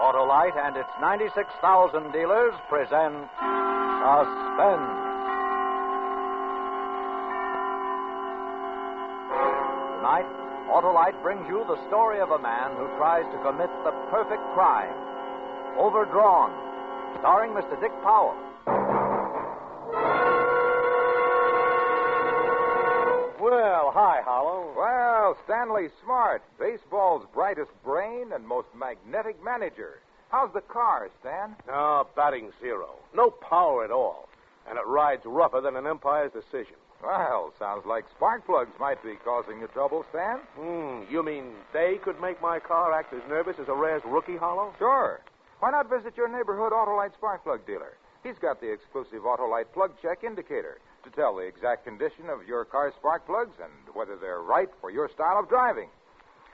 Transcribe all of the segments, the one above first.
Autolite and its 96,000 dealers present Suspense. Tonight, Autolite brings you the story of a man who tries to commit the perfect crime. Overdrawn, starring Mr. Dick Powell. Well, hi, Hollow. Well, Stanley Smart, baseball's brightest brain and most magnetic manager. How's the car, Stan? Oh, batting zero. No power at all. And it rides rougher than an umpire's decision. Well, sounds like spark plugs might be causing you trouble, Stan. You mean they could make my car act as nervous as a rare's rookie, Hollow? Sure. Why not visit your neighborhood Autolite spark plug dealer? He's got the exclusive Autolite plug check indicator to tell the exact condition of your car's spark plugs and whether they're right for your style of driving.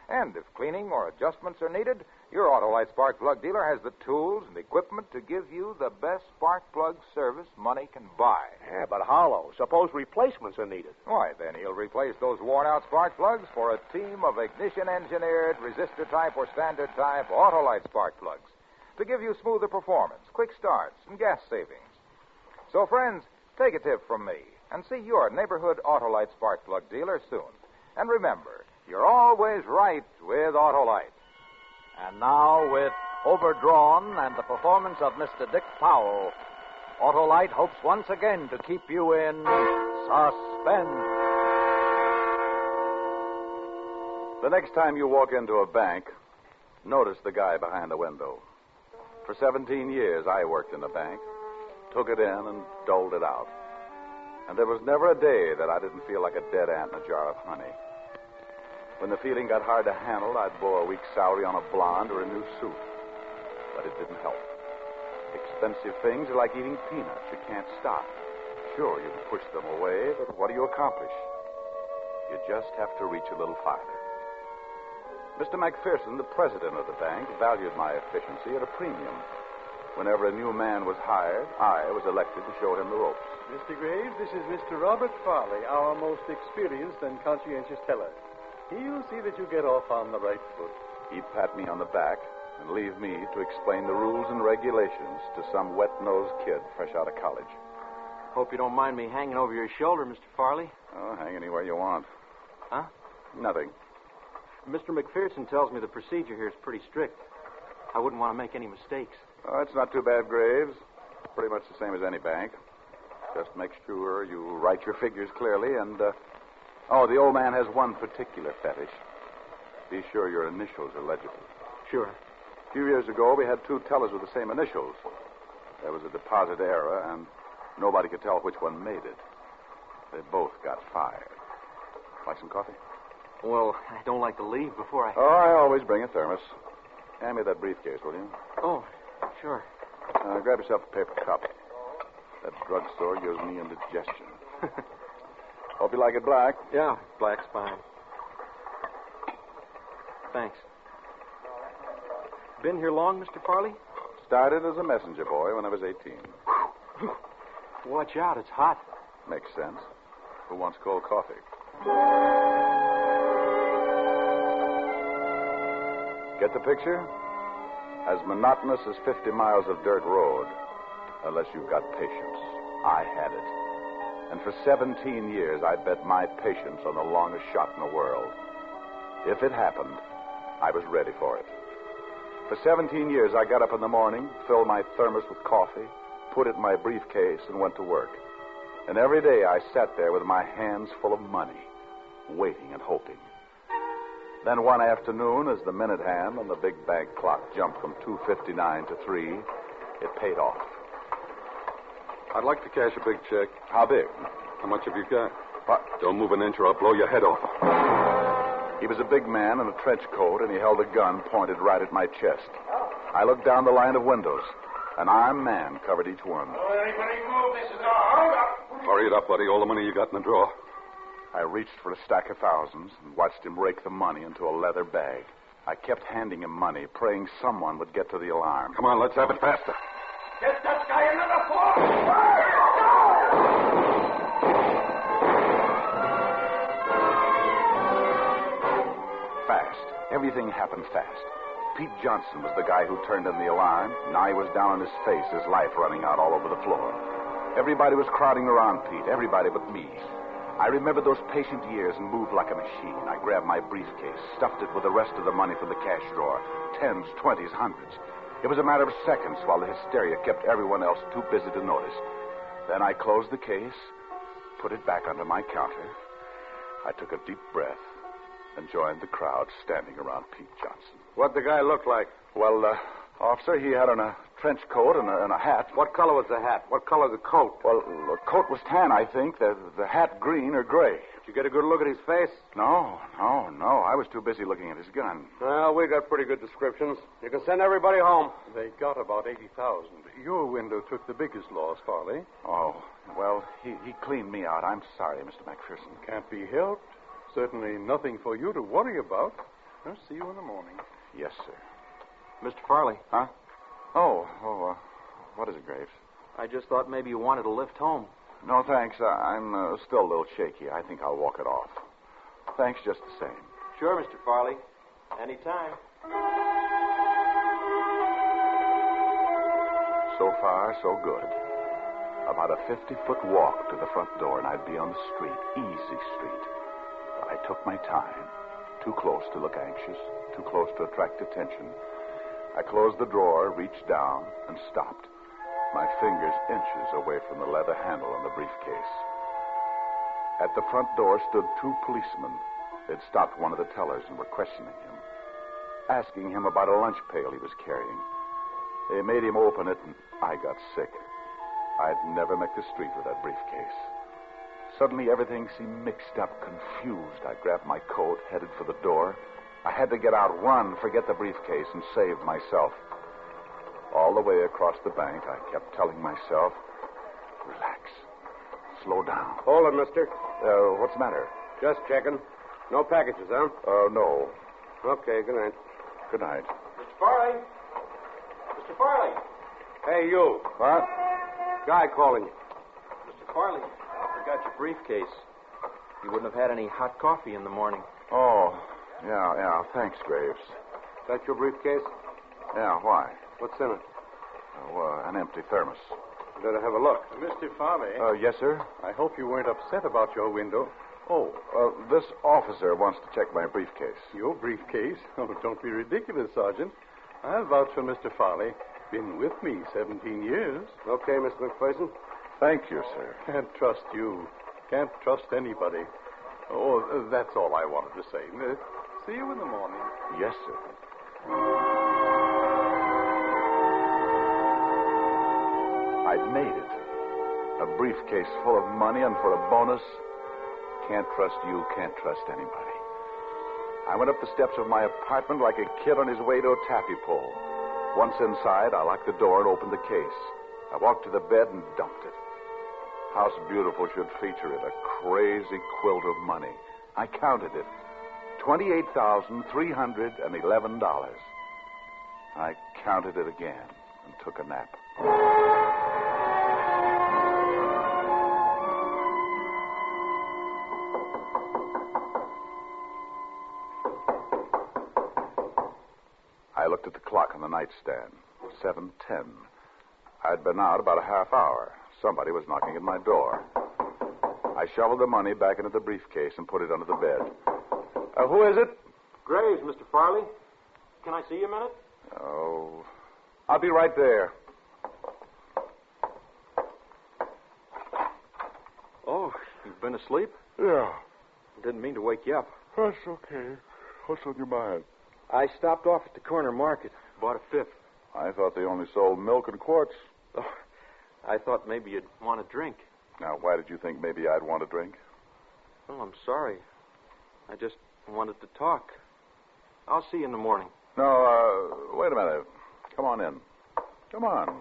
And if cleaning or adjustments are needed, your Autolite spark plug dealer has the tools and equipment to give you the best spark plug service money can buy. Yeah, but Hollow, suppose replacements are needed. Why, then he'll replace those worn-out spark plugs for a team of ignition-engineered, resistor-type or standard-type Autolite spark plugs to give you smoother performance, quick starts, and gas savings. So, friends, take a tip from me and see your neighborhood Autolite spark plug dealer soon. And remember, you're always right with Autolite. And now, with Overdrawn and the performance of Mr. Dick Powell, Autolite hopes once again to keep you in suspense. The next time you walk into a bank, notice the guy behind the window. For 17 years, I worked in the bank, took it in and doled it out. And there was never a day that I didn't feel like a dead ant in a jar of honey. When the feeling got hard to handle, I'd blow a week's salary on a blonde or a new suit. But it didn't help. Expensive things are like eating peanuts. You can't stop. Sure, you can push them away, but what do you accomplish? You just have to reach a little farther. Mr. McPherson, the president of the bank, valued my efficiency at a premium. Whenever a new man was hired, I was elected to show him the ropes. Mr. Graves, this is Mr. Robert Farley, our most experienced and conscientious teller. He'll see that you get off on the right foot. He'd pat me on the back and leave me to explain the rules and regulations to some wet-nosed kid fresh out of college. Hope you don't mind me hanging over your shoulder, Mr. Farley. Oh, hang anywhere you want. Huh? Nothing. Mr. McPherson tells me the procedure here is pretty strict. I wouldn't want to make any mistakes. Oh, it's not too bad, Graves. Pretty much the same as any bank. Just make sure you write your figures clearly and, Oh, the old man has one particular fetish. Be sure your initials are legible. Sure. A few years ago, we had two tellers with the same initials. There was a deposit error, and nobody could tell which one made it. They both got fired. Like some coffee? Well, I don't like to leave before I... Oh, I always bring a thermos. Hand me that briefcase, will you? Oh, sure. Grab yourself a paper cup. That drugstore gives me indigestion. Hope you like it black. Yeah, black's fine. Thanks. Been here long, Mr. Farley? Started as a messenger boy when I was 18. Watch out, it's hot. Makes sense. Who wants cold coffee? Get the picture? As monotonous as 50 miles of dirt road, unless you've got patience. I had it. And for 17 years, I bet my patience on the longest shot in the world. If it happened, I was ready for it. For 17 years, I got up in the morning, filled my thermos with coffee, put it in my briefcase, and went to work. And every day I sat there with my hands full of money, waiting and hoping. Then one afternoon, as the minute hand on the big bank clock jumped from 2:59 to 3, it paid off. I'd like to cash a big check. How big? How much have you got? What? Don't move an inch or I'll blow your head off. He was a big man in a trench coat, and he held a gun pointed right at my chest. I looked down the line of windows. An armed man covered each one. Don't anybody move. This is a holdup. Hurry it up, buddy. All the money you got in the drawer. I reached for a stack of thousands and watched him rake the money into a leather bag. I kept handing him money, praying someone would get to the alarm. Come on, let's have it faster. Get that guy another floor. Fast. Everything happened fast. Pete Johnson was the guy who turned in the alarm. Now he was down on his face, his life running out all over the floor. Everybody was crowding around Pete, everybody but me. I remembered those patient years and moved like a machine. I grabbed my briefcase, stuffed it with the rest of the money from the cash drawer. Tens, 20s, hundreds. It was a matter of seconds while the hysteria kept everyone else too busy to notice. Then I closed the case, put it back under my counter. I took a deep breath and joined the crowd standing around Pete Johnson. What'd the guy look like? Well, officer, he had on a trench coat and a hat. What color was the hat? What color the coat? Well, the coat was tan, I think. The hat green or gray. Did you get a good look at his face? No. I was too busy looking at his gun. Well, we got pretty good descriptions. You can send everybody home. They got about 80,000. Your window took the biggest loss, Farley. Oh, well, he cleaned me out. I'm sorry, Mr. McPherson. Can't be helped. Certainly nothing for you to worry about. I'll see you in the morning. Yes, sir. Mr. Farley. Huh? What is it, Graves? I just thought maybe you wanted a lift home. No, thanks. I'm still a little shaky. I think I'll walk it off. Thanks just the same. Sure, Mr. Farley. Anytime. So far, so good. About a 50-foot walk to the front door, and I'd be on the street. Easy street. But I took my time. Too close to look anxious. Too close to attract attention. I closed the drawer, reached down, and stopped. My fingers inches away from the leather handle on the briefcase. At the front door stood two policemen. They'd stopped one of the tellers and were questioning him, asking him about a lunch pail he was carrying. They made him open it, and I got sick. I'd never make the street with that briefcase. Suddenly, everything seemed mixed up, confused. I grabbed my coat, headed for the door. I had to get out, run, forget the briefcase, and save myself. All the way across the bank, I kept telling myself, relax, slow down. Hold it, mister. What's the matter? Just checking. No packages, huh? No. Okay, good night. Good night. Mr. Farley. Mr. Farley. Hey, you. What? Guy calling you. Mr. Farley, I forgot your briefcase. You wouldn't have had any hot coffee in the morning. Oh, yeah. Thanks, Graves. That your briefcase? Yeah, why? What's in it? An empty thermos. Better have a look. Mr. Farley, Yes, sir? I hope you weren't upset about your window. This officer wants to check my briefcase. Your briefcase? Oh, don't be ridiculous, Sergeant. I'll vouch for Mr. Farley. Been with me 17 years. Okay, Mr. McPherson. Thank you, sir. Can't trust you. Can't trust anybody. Oh, that's all I wanted to say. See you in the morning. Yes, sir. I'd made it. A briefcase full of money, and for a bonus, can't trust you, can't trust anybody. I went up the steps of my apartment like a kid on his way to a taffy pull. Once inside, I locked the door and opened the case. I walked to the bed and dumped it. House Beautiful should feature it, a crazy quilt of money. I counted it. $28,311. I counted it again and took a nap. I looked at the clock on the nightstand. 7:10. I'd been out about a half hour. Somebody was knocking at my door. I shoveled the money back into the briefcase and put it under the bed. Who is it? Graves, Mr. Farley. Can I see you a minute? Oh, I'll be right there. Oh, you've been asleep? Yeah, Didn't mean to wake you up. that's okay. What's on your mind? I stopped off at the corner market. Bought a fifth. I thought they only sold milk and quarts. Oh, I thought maybe you'd want a drink. Now, why did you think maybe I'd want a drink? Oh, I'm sorry. I just wanted to talk. I'll see you in the morning. No, wait a minute. Come on in. Come on.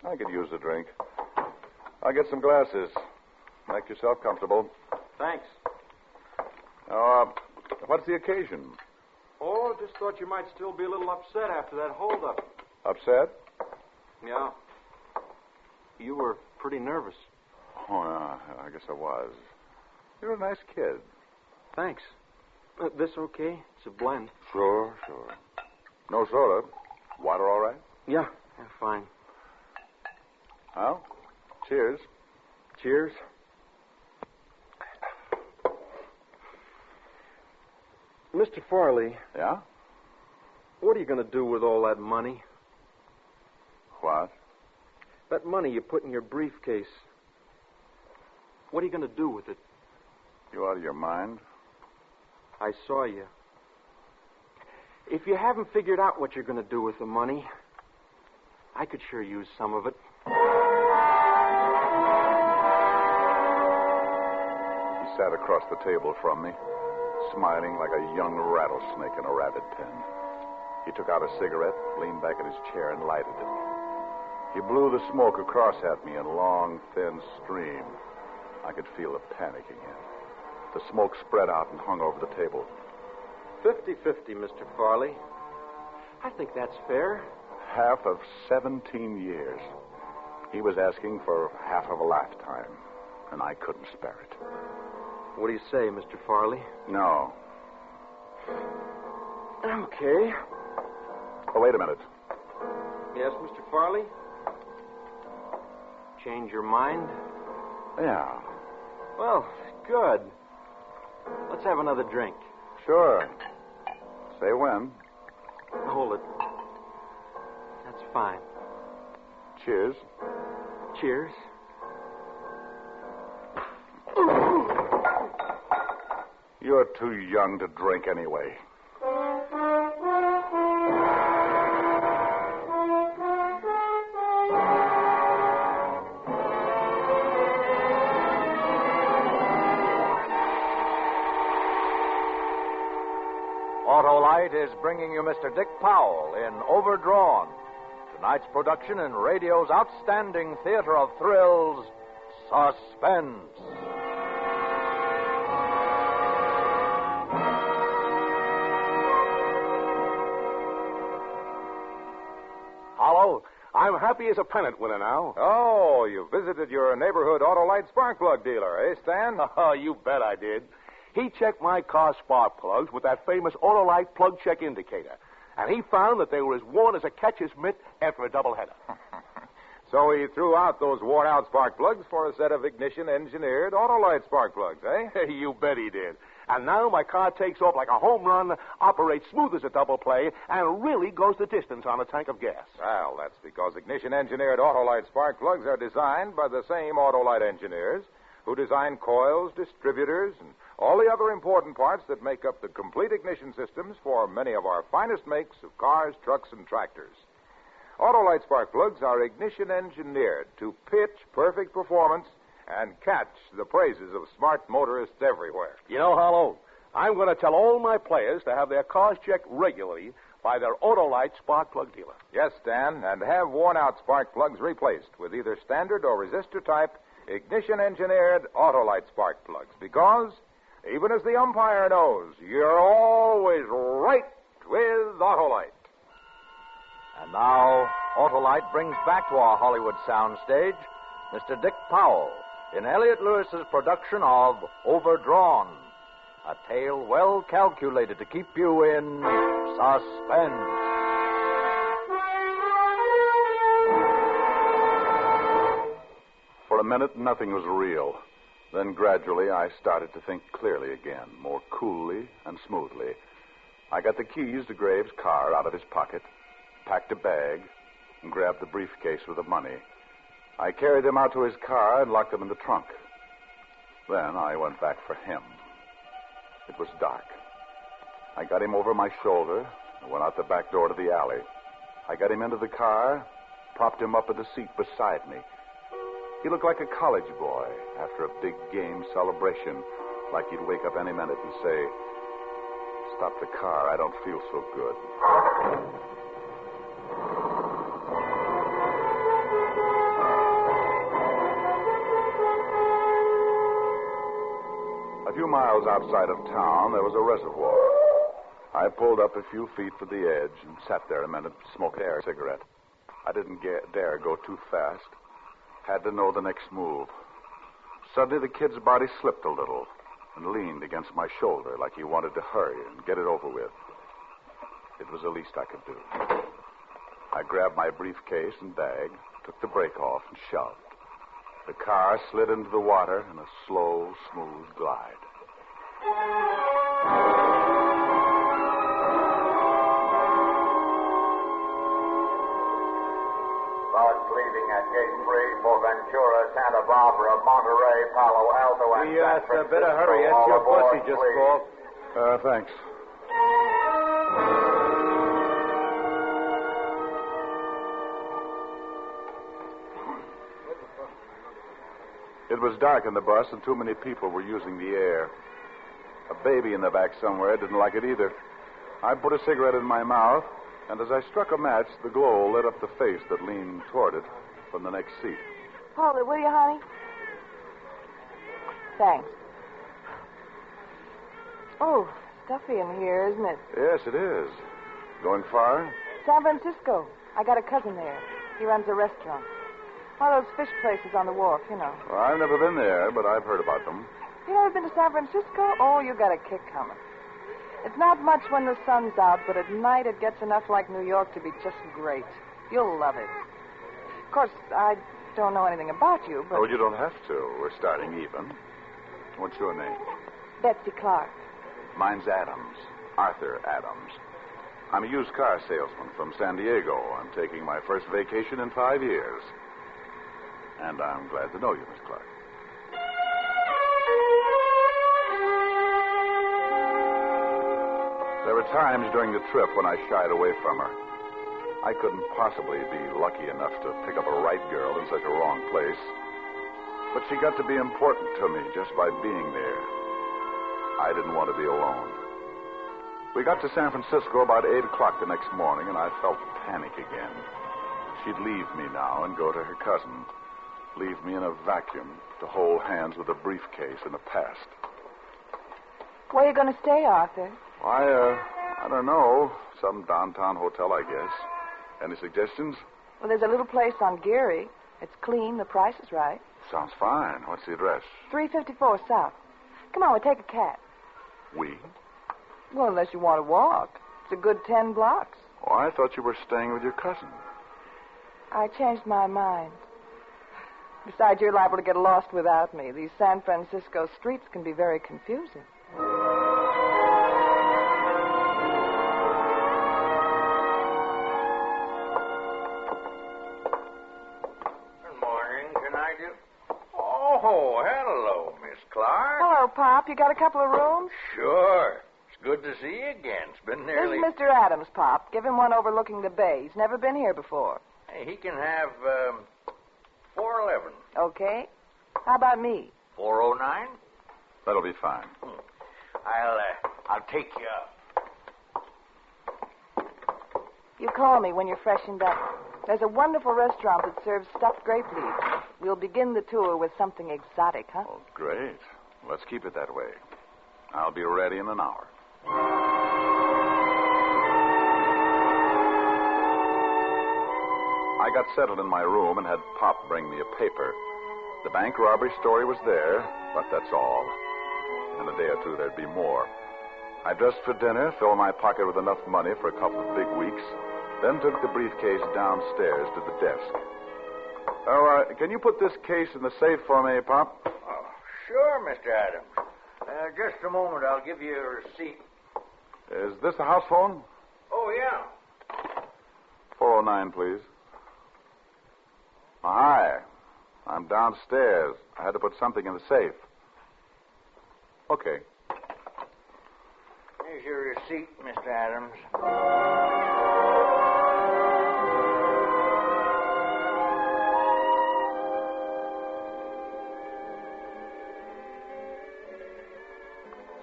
I could use a drink. I'll get some glasses. Make yourself comfortable. Thanks. Now, what's the occasion? Oh, just thought you might still be a little upset after that holdup. Upset? Yeah. You were pretty nervous. Oh, yeah, I guess I was. You're a nice kid. Thanks. This okay? It's a blend. Sure. No soda. Water all right? Yeah, fine. Well, cheers. Cheers. Mr. Farley, Yeah? what are you going to do with all that money? What? That money you put in your briefcase. What are you going to do with it? You out of your mind? I saw you. If you haven't figured out what you're going to do with the money, I could sure use some of it. He sat across the table from me, smiling like a young rattlesnake in a rabbit pen. He took out a cigarette, leaned back in his chair, and lighted it. He blew the smoke across at me in a long, thin stream. I could feel the panic again. The smoke spread out and hung over the table. 50-50, Mr. Farley. I think that's fair. Half of 17 years. He was asking for half of a lifetime, and I couldn't spare it. What do you say, Mr. Farley? No. Okay. Oh, wait a minute. Yes, Mr. Farley? Change your mind? Yeah, Well, good. Let's have another drink. sure. Say when. Hold it. That's fine. Cheers. Cheers. You're too young to drink anyway. Autolite is bringing you Mr. Dick Powell in Overdrawn, tonight's production in radio's outstanding theater of thrills, Suspense. Hello. I'm happy as a pennant winner now. Oh, you visited your neighborhood Autolite spark plug dealer, eh, Stan? Oh, you bet I did. He checked my car's spark plugs with that famous Autolite plug check indicator, and he found that they were as worn as a catcher's mitt after a doubleheader. So he threw out those worn-out spark plugs for a set of ignition-engineered Autolite spark plugs, eh? You bet he did. And now my car takes off like a home run, operates smooth as a double play, and really goes the distance on a tank of gas. Well, that's because ignition-engineered Autolite spark plugs are designed by the same Autolite engineers who design coils, distributors, and all the other important parts that make up the complete ignition systems for many of our finest makes of cars, trucks, and tractors. Autolite spark plugs are ignition-engineered to pitch perfect performance and catch the praises of smart motorists everywhere. You know, Harlow, I'm going to tell all my players to have their cars checked regularly by their Autolite spark plug dealer. Yes, Stan, and have worn-out spark plugs replaced with either standard or resistor type ignition-engineered Autolite spark plugs, because even as the umpire knows, you're always right with Autolite. And now, Autolite brings back to our Hollywood soundstage Mr. Dick Powell in Elliot Lewis's production of Overdrawn, a tale well calculated to keep you in suspense. For a minute, nothing was real. Then gradually, I started to think clearly again, more coolly and smoothly. I got the keys to Graves' car out of his pocket, packed a bag, and grabbed the briefcase with the money. I carried them out to his car and locked them in the trunk. Then I went back for him. It was dark. I got him over my shoulder and went out the back door to the alley. I got him into the car, propped him up in the seat beside me. He looked like a college boy after a big game celebration, like he'd wake up any minute and say, "Stop the car, I don't feel so good." A few miles outside of town, there was a reservoir. I pulled up a few feet from the edge and sat there a minute, smoking a cigarette. I didn't dare go too fast. Had to know the next move. Suddenly, the kid's body slipped a little and leaned against my shoulder like he wanted to hurry and get it over with. It was the least I could do. I grabbed my briefcase and bag, took the brake off, and shoved. The car slid into the water in a slow, smooth glide. Bus leaving at gate 3 for Ventura, Santa Barbara, Monterey, Palo Alto, and San Francisco. Better hurry. That's All your bus aboard, he just please. called. Thanks. It was dark in the bus, and too many people were using the air. A baby in the back somewhere didn't like it either. I put a cigarette in my mouth, and as I struck a match, the glow lit up the face that leaned toward it from the next seat. Hold it, will you, honey? Thanks. Oh, stuffy in here, isn't it? Yes, it is. Going far? San Francisco. I got a cousin there. He runs a restaurant. One of those fish places on the wharf, you know. Well, I've never been there, but I've heard about them. You never been to San Francisco? Oh, you got a kick coming. It's not much when the sun's out, but at night it gets enough like New York to be just great. You'll love it. Of course, I don't know anything about you, but... Oh, you don't have to. We're starting even. What's your name? Betsy Clark. Mine's Adams. Arthur Adams. I'm a used car salesman from San Diego. I'm taking my first vacation in 5 years. And I'm glad to know you, Miss Clark. There were times during the trip when I shied away from her. I couldn't possibly be lucky enough to pick up a right girl in such a wrong place. But she got to be important to me just by being there. I didn't want to be alone. We got to San Francisco about 8 o'clock the next morning, and I felt panic again. She'd leave me now and go to her cousin. Leave me in a vacuum to hold hands with a briefcase in the past. Where are you going to stay, Arthur? I don't know. Some downtown hotel, I guess. Any suggestions? Well, there's a little place on Geary. It's clean. The price is right. Sounds fine. What's the address? 354 South. Come on, we'll take a cab. We? Well, unless you want to walk. It's a good 10 blocks. Oh, I thought you were staying with your cousin. I changed my mind. Besides, you're liable to get lost without me. These San Francisco streets can be very confusing. Good morning. Can I do? Oh, hello, Miss Clark. Hello, Pop. You got a couple of rooms? Sure. It's good to see you again. It's been nearly... This is Mr. Adams, Pop. Give him one overlooking the bay. He's never been here before. Hey, he can have 411. Okay. How about me? 409? That'll be fine. I'll take you up. You call me when you're freshened up. There's a wonderful restaurant that serves stuffed grape leaves. We'll begin the tour with something exotic, huh? Oh, great. Let's keep it that way. I'll be ready in an hour. I got settled in my room and had Pop bring me a paper. The bank robbery story was there, but that's all. In a day or two, there'd be more. I dressed for dinner, filled my pocket with enough money for a couple of big weeks, then took the briefcase downstairs to the desk. Oh, can you put this case in the safe for me, Pop? Oh, sure, Mr. Adams. Just a moment. I'll give you a receipt. Is this the house phone? Oh, yeah. 409, please. Oh, hi. I'm downstairs. I had to put something in the safe. Okay. Here's your receipt, Mr. Adams.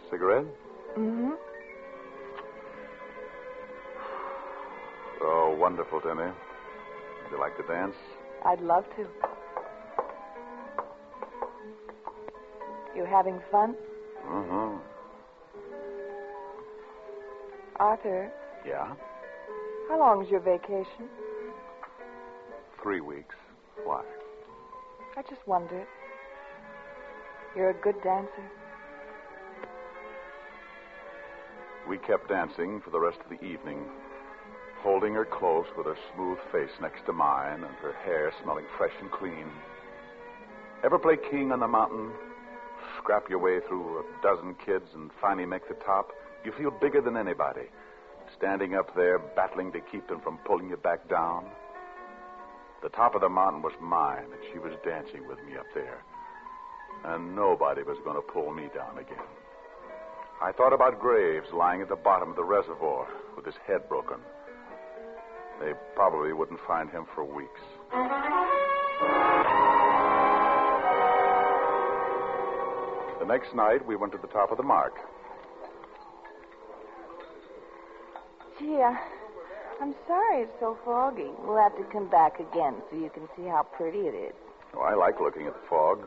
Cigarette? Mm-hmm. Oh, wonderful, Timmy. Would you like to dance? I'd love to. You having fun? Mm-hmm. Arthur, Yeah? how long is your vacation? 3 weeks. Why? I just wondered. You're a good dancer. We kept dancing for the rest of the evening. holding her close with her smooth face next to mine and her hair smelling fresh and clean. Ever play king on the mountain? Scrap your way through a dozen kids and finally make the top? You feel bigger than anybody, standing up there battling to keep them from pulling you back down. The top of the mountain was mine, and she was dancing with me up there. And nobody was going to pull me down again. I thought about Graves lying at the bottom of the reservoir with his head broken. They probably wouldn't find him for weeks. The next night, we went to the top of the mark. Gee, I'm sorry it's so foggy. We'll have to come back again so you can see how pretty it is. Oh, I like looking at the fog.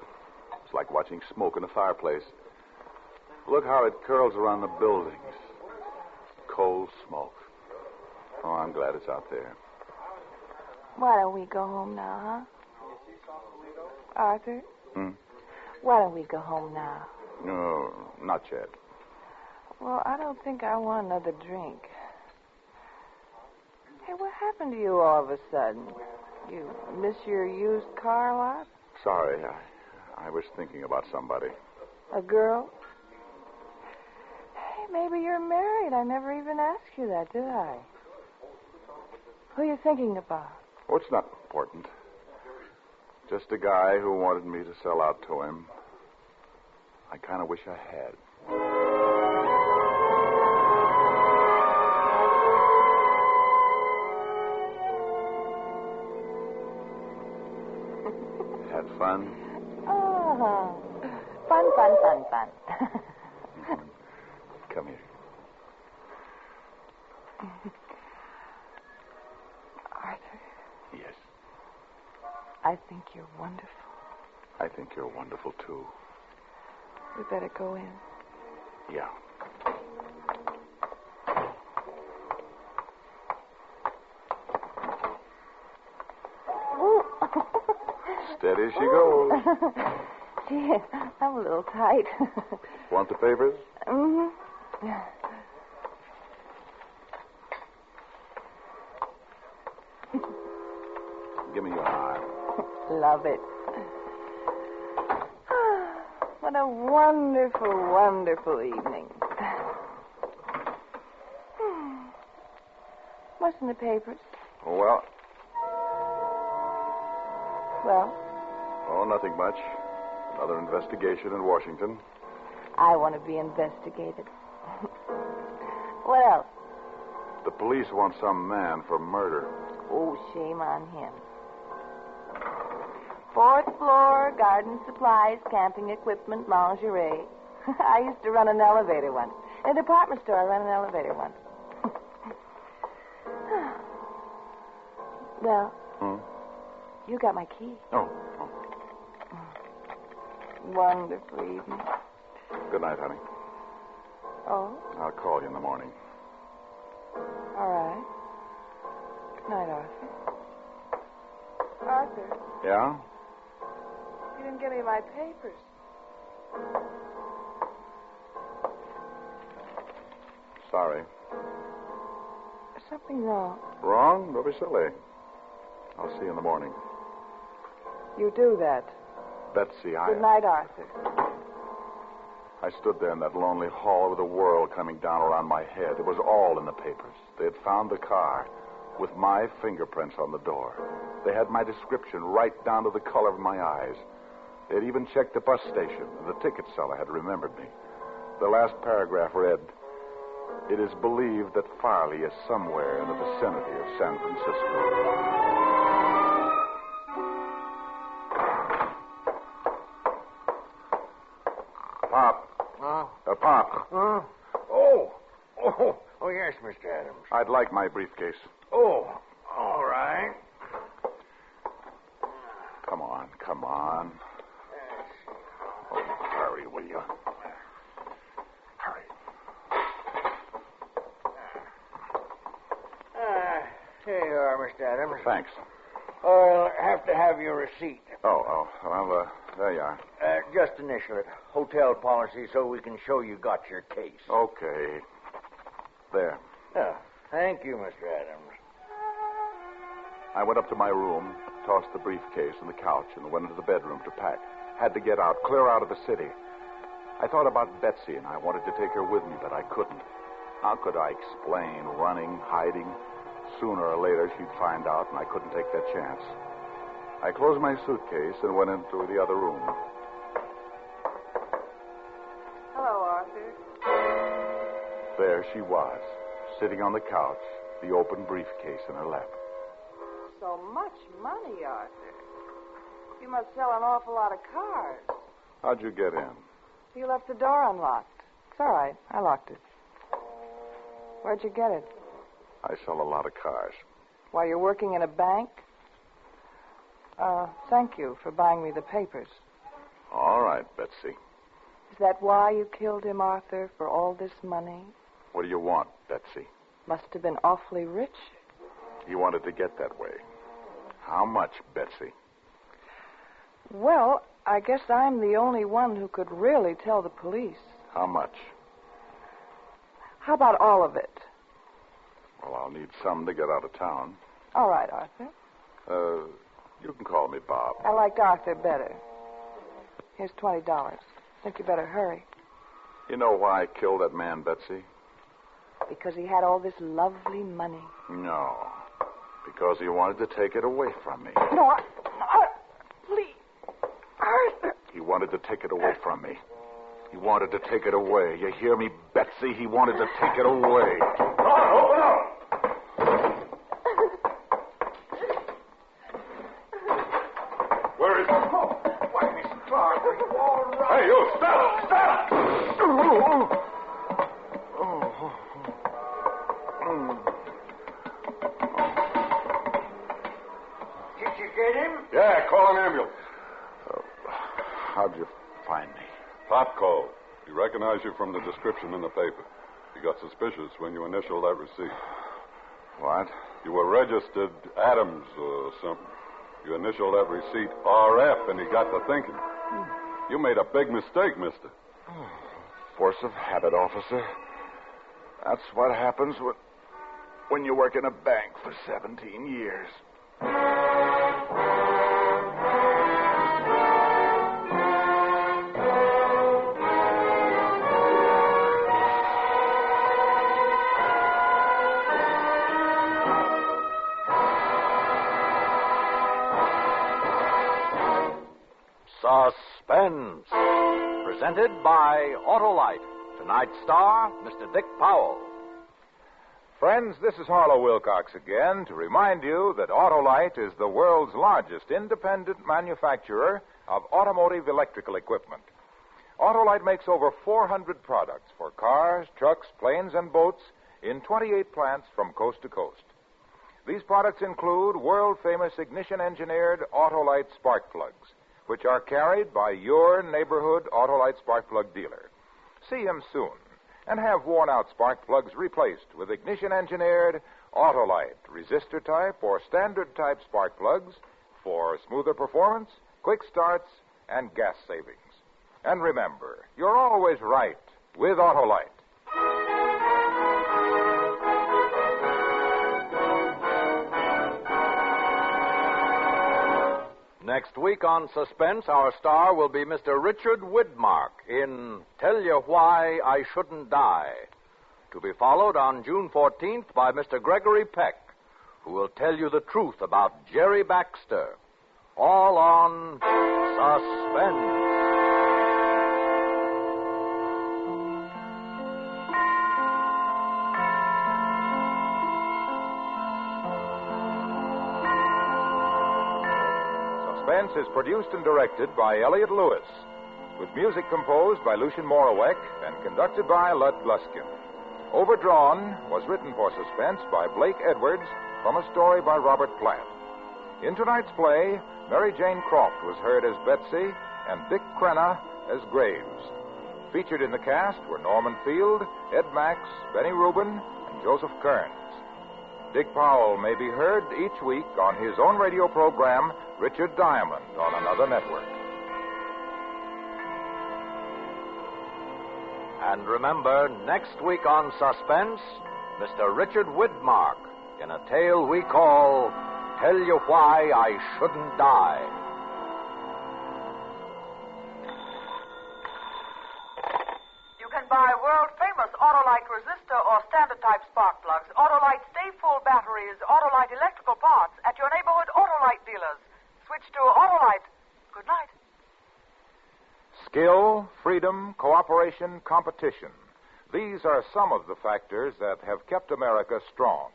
It's like watching smoke in a fireplace. Look how it curls around the buildings. Cold smoke. Oh, I'm glad it's out there. Why don't we go home now, huh? Arthur? Hmm? Why don't we go home now? No, not yet. Well, I don't think I want another drink. Hey, what happened to you all of a sudden? You miss your used car a lot? Sorry, I was thinking about somebody. A girl? Hey, maybe you're married. I never even asked you that, did I? Who are you thinking about? Oh, it's not important. Just a guy who wanted me to sell out to him. I kind of wish I had. Had fun? Oh, fun. Come here. Arthur, Yes, I think you're wonderful. I think you're wonderful, too. We better go in. Yeah. Steady as she goes. Gee, I'm a little tight. Want the papers? Mm-hmm. Give me your arm. Love it. What a wonderful, wonderful evening. What's in the papers? Well, Well, oh, nothing much. Another investigation in Washington. I want to be investigated. What else? The police want some man for murder. Oh, shame on him. 4th floor, garden supplies, camping equipment, lingerie. I used to run an elevator once. In a department store, I ran an elevator once. Well, you got my key. Oh. Wonderful evening. Good night, honey. Oh, I'll call you in the morning. all right. Good night, Arthur. Arthur, Yeah? you didn't give me my papers. Sorry. There's something wrong. Wrong? Don't be silly. I'll see you in the morning. You do that. Betsy, Good night, Arthur. I stood there in that lonely hall with the world coming down around my head. It was all in the papers. They had found the car with my fingerprints on the door. They had my description right down to the color of my eyes. They had even checked the bus station, and the ticket seller had remembered me. The last paragraph read, "It is believed that Farley is somewhere in the vicinity of San Francisco." Pop. Pop. Oh, yes, Mr. Adams. I'd like my briefcase. Oh, all right. Come on. Oh, hurry, will you? Hurry. Here you are, Mr. Adams. Thanks. I'll have to have your receipt. Well, there you are. Just initial it. Hotel policy so we can show you got your case. Okay. There. Oh, thank you, Mr. Adams. I went up to my room, tossed the briefcase on the couch, and went into the bedroom to pack. Had to get out, clear out of the city. I thought about Betsy, and I wanted to take her with me, but I couldn't. How could I explain running, hiding? Sooner or later, she'd find out, and I couldn't take that chance. I closed my suitcase and went into the other room. Hello, Arthur. There she was, sitting on the couch, the open briefcase in her lap. So much money, Arthur. You must sell an awful lot of cars. How'd you get in? You left the door unlocked. It's all right. I locked it. Where'd you get it? I sell a lot of cars. While you're working in a bank? Thank you for buying me the papers. All right, Betsy. Is that why you killed him, Arthur, for all this money? What do you want, Betsy? Must have been awfully rich. You wanted to get that way. How much, Betsy? Well, I guess I'm the only one who could really tell the police. How much? How about all of it? Well, I'll need some to get out of town. All right, Arthur. You can call me Bob. I liked Arthur better. Here's $20. Think you better hurry. You know why I killed that man, Betsy? Because he had all this lovely money. No. Because he wanted to take it away from me. No, please. Arthur. He wanted to take it away from me. He wanted to take it away. You hear me, Betsy? He wanted to take it away. Come on, open up! Where is he? Why, Mr. Clark, are you all right? Hey, you, stop! Stop! Did you get him? Yeah, call an ambulance. How'd you find me? Pop called. He recognized you from the description in the paper. He got suspicious when you initialed that receipt. What? You were registered Adams or something. You initialed that receipt RF, and he got to thinking. You made a big mistake, mister. Force of habit, officer. That's what happens when you work in a bank for 17 years. Suspense. Presented by Autolite. Tonight's star, Mr. Dick Powell. Friends, this is Harlow Wilcox again to remind you that Autolite is the world's largest independent manufacturer of automotive electrical equipment. Autolite makes over 400 products for cars, trucks, planes, and boats in 28 plants from coast to coast. These products include world-famous ignition-engineered Autolite spark plugs, which are carried by your neighborhood Autolite spark plug dealer. See him soon and have worn-out spark plugs replaced with ignition-engineered Autolite resistor type or standard type spark plugs for smoother performance, quick starts, and gas savings. And remember, you're always right with Autolite. Next week on Suspense, our star will be Mr. Richard Widmark in Tell You Why I Shouldn't Die. To be followed on June 14th by Mr. Gregory Peck, who will tell you the truth about Jerry Baxter. All on Suspense. Suspense is produced and directed by Elliott Lewis, with music composed by Lucien Moraweck and conducted by Lud Gluskin. Overdrawn was written for Suspense by Blake Edwards from a story by Robert Platt. In tonight's play, Mary Jane Croft was heard as Betsy and Dick Crenna as Graves. Featured in the cast were Norman Field, Ed Max, Benny Rubin, and Joseph Kearns. Dick Powell may be heard each week on his own radio program, Richard Diamond, on another network. And remember, next week on Suspense, Mr. Richard Widmark in a tale we call tell you why I shouldn't die. You can buy world-famous Autolite resistor or standard-type spark plugs, Autolite stay-full batteries, Autolite electrical parts at your neighborhood Autolite dealers. Switch to Autolite. Good night. Skill, freedom, cooperation, competition. These are some of the factors that have kept America strong.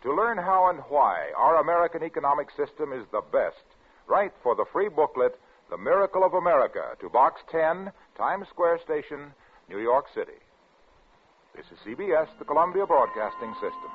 To learn how and why our American economic system is the best, write for the free booklet, The Miracle of America, to Box 10, Times Square Station, New York City. This is CBS, the Columbia Broadcasting System.